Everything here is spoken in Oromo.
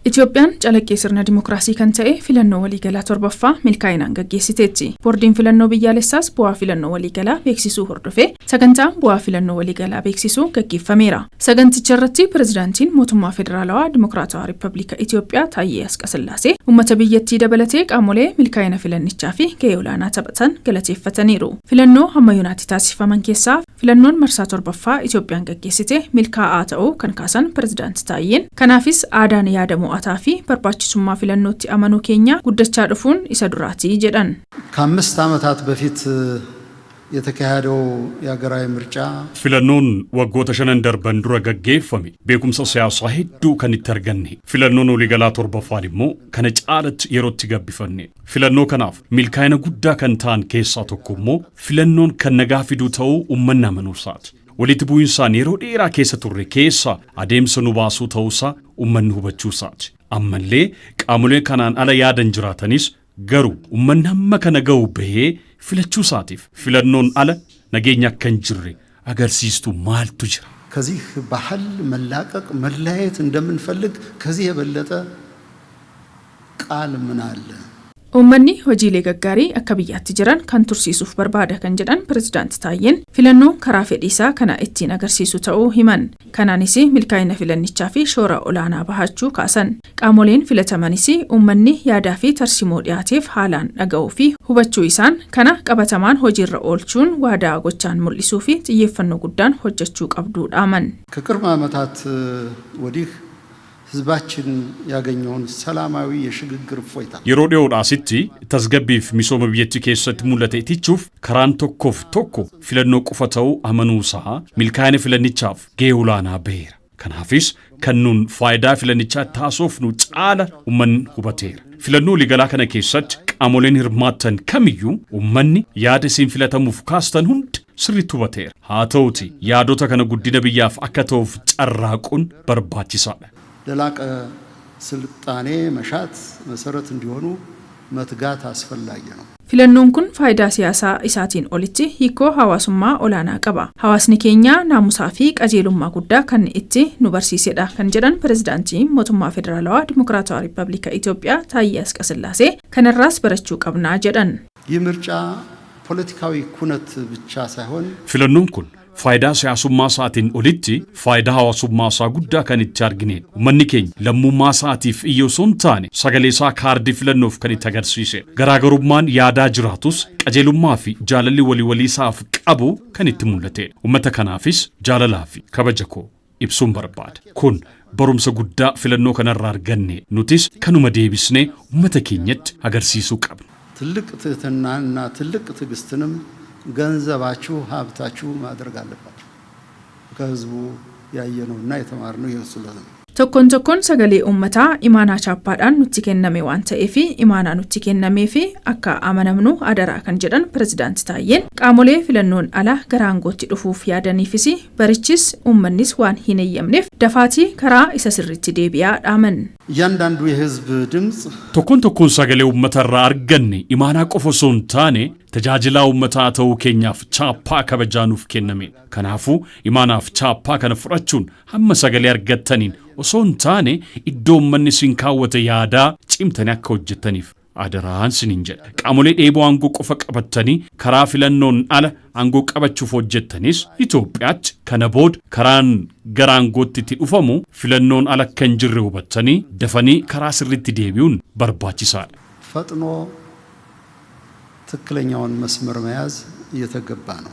Itoophiyaan calaqqee sirna dimookiraasii kan ta'e filannoo waliigalaa torbaffaa milkaa'inaan gaggeessiteetti. Boordiin filannoo biyyaalessaas bu'aa filannoo waliigalaa beeksisuu hordofee sagantaan bu'aa filannoo waliigalaa beeksisuu gaggeeffameera. Saganticha irratti pirezidaantiin mootummaa federaalawaa Dimookiraatawaa Riippaabilika Itoophiyaa Taayyee Asqasillaasee uummata biyyattii dabalatee qaamolee milkaa'ina filannichaa fi gahee olaanaa taphatan galateeffataniiru. Filannoo hammayyoonatti taasifaman keessaa filannoon marsaa torbaffaa Itoophiyaan gaggeessite milkaa'aa ta'uu kan kaasan pirezidaanti Taayyeen kanaafis aadaan yaadamu አታፊ በርባችሱማ ፍለኖት አመኑ ኬኛ ጉደቻ ድፉን ይሰዱራቲ ጀዳን ከ5 ዓመታት በፊት የተካሄደው ያገራዊ ምርጫ ፍለኖን ወጎተ ሸነንደር በንዱረ ገገፈሚ ቤኩምሰ ሲያሳ ሄዱ ከንተርገኒ ፍለኖን ወሊገላ ቶርበፋሊሞ ከነጫለት የሮት ይገብፈኒ ፍለኖ ከናፍ ሚልካይነ ጉዳ ከንታን ኬሳ ተኩሞ ፍለኖን ከነጋፊዱ ተው ኡመና መኑሳት walitti bu'insaan yeroo dheeraa keessa turre keessa adeemsa nu baasuu ta'uusaa uummanni hubachuusaati. Ammallee qaamolee kanaan ala yaadan jiraatanis garuu uummanni hamma kana ga'u bahee filachuusaatiif filannoon ala nageenya akka hin jirre agarsiistu maaltu jira? ከዚህ ባህል መላቀቅ መለያየት እንደምንፈልግ ከዚህ የበለጠ ቃል ምን አለ? Uummanni hojiilee gaggaarii akka biyyaatti jiran kan tursiisuuf barbaada kan jedhan pirezidaanti Taayyeen filannoo karaa fedhiisaa kana ittiin agarsiisu ta'uu himan. Kanaanis milkaa'ina filannichaa fi shoora olaanaa bahachuu kaasan. Qaamoleen filatamanis uummanni yaadaa fi tarsimoo dhiyaateef haalaan dhaga'uu fi hubachuu isaan kana qabatamaan hojiirra oolchuun waadaa gochaan mul'isuu fi xiyyeeffannoo guddaan hojjechuu qabduu dhaaman. ከቅርብ ዓመታት ወዲህ ህዝባችን ያገኘውን ሰላማዊ የሽግግር ፎይታ የሮዴውን አሲቲ ተዝገቢፍ ሚሶም ብየቲ ከሰት ሙለተ ኢቲቹፍ ከራን ቶኮፍ ቶኮ ፍለኖ ቁፈተው አመኑሳ ሚልካይነ ፍለኒቻፍ ጌውላና በሄር ከናፊስ ከኑን ፋይዳ ፍለኒቻ ታሶፍኑ ጫለ ኡመን ሁበቴር ፍለኖ ሊገላ ከነ ከሰት ቃሞሌን ህርማተን ከሚዩ ኡመኒ ያደሲን ፍለተሙፍ ካስተን ሁንድ ስሪቱ በቴር ሃተውቲ ያዶተ ከነ ጉዲነ ብያፍ አከተውፍ ጨራቁን በርባቺሳለ ለላቀ ስልጣኔ መሻት መሰረት እንዲሆኑ መትጋት አስፈላጊ ነው። Filannoon kun faayidaa siyaasaa isaatiin olitti hiikoo hawaasummaa olaanaa qaba. Hawaasni keenya naamusaa fi qajeelummaa guddaa kan itti nu barsiisedha kan jedhan pirezidaantiin mootummaa federaalawaa Dimookiraatawaa Riippaabilika Itoophiyaa Taayyee Asqasillaasee kanarraas barachuu qabnaa jedhan. ይህ ምርጫ ፖለቲካዊ ኩነት ብቻ ሳይሆን filannoon kun faayidaa siyaasummaa isaatiin olitti faayidaa hawaasummaa isaa guddaa kan itti argine uummanni keenya lammummaa isaatiif iyyoo son taane sagalee isaa kaardii filannoof kan itti agarsiise garaagarummaan yaadaa jiraatus qajeelummaa fi jaalalli walii isaaf qabu kan itti mul'ate uummata kanaafis jaalalaa fi kabaja koo ibsuun barbaada kun barumsa guddaa filannoo kanarraa arganne nutis kanuma deebisnee uummata keenyatti agarsiisuu qabna. ትልቅ ትህትናና ትልቅ ትዕግስትንም ገንዘባችሁ ሀብታችሁ ማድረግ አለባችሁ ከህዝቡ ያየነውና የተማርነው ይመስላል። Tokkon tokkon sagalee uummataa imaanaa chaappaadhaan nutti kenname waan ta'eef imaanaa nutti kennamee fi akka amanamnu adaraa kan jedhan pirezidaanti Taayyeen qaamolee filannoon ala gara aangootti dhufuuf yaadaniifis barichis uummannis waan hin eeyyamneef dafaatii karaa isa sirriitti deebi'aa dhaaman. እያንዳንዱ የህዝብ ድምጽ tokkon sagalee uummatarraa arganne imaanaa qofa osoo hin taane tajaajilaa uummataa ta'uu keenyaaf chaappaa kabajaanuuf kenname kanaafuu imaanaaf chaappaa kana fudhachuun hamma sagalee argattaniin osoo hin taane iddoo uummanni sin kaawwate yaadaa cimtanii akka hojjettaniif adaraan sinin jedha qaamolee dheeboo aangoo qofa qabatanii karaa filannoon ala aangoo qabachuuf hojjettanis Itoophiyaatti kana booda karaan gara aangootti itti dhufamu filannoon ala kan jirre hubattanii dafanii karaa sirriitti deebi'uun barbaachisaadha. ፈጥኖ ትክክለኛውን መስመር መያዝ እየተገባ ነው።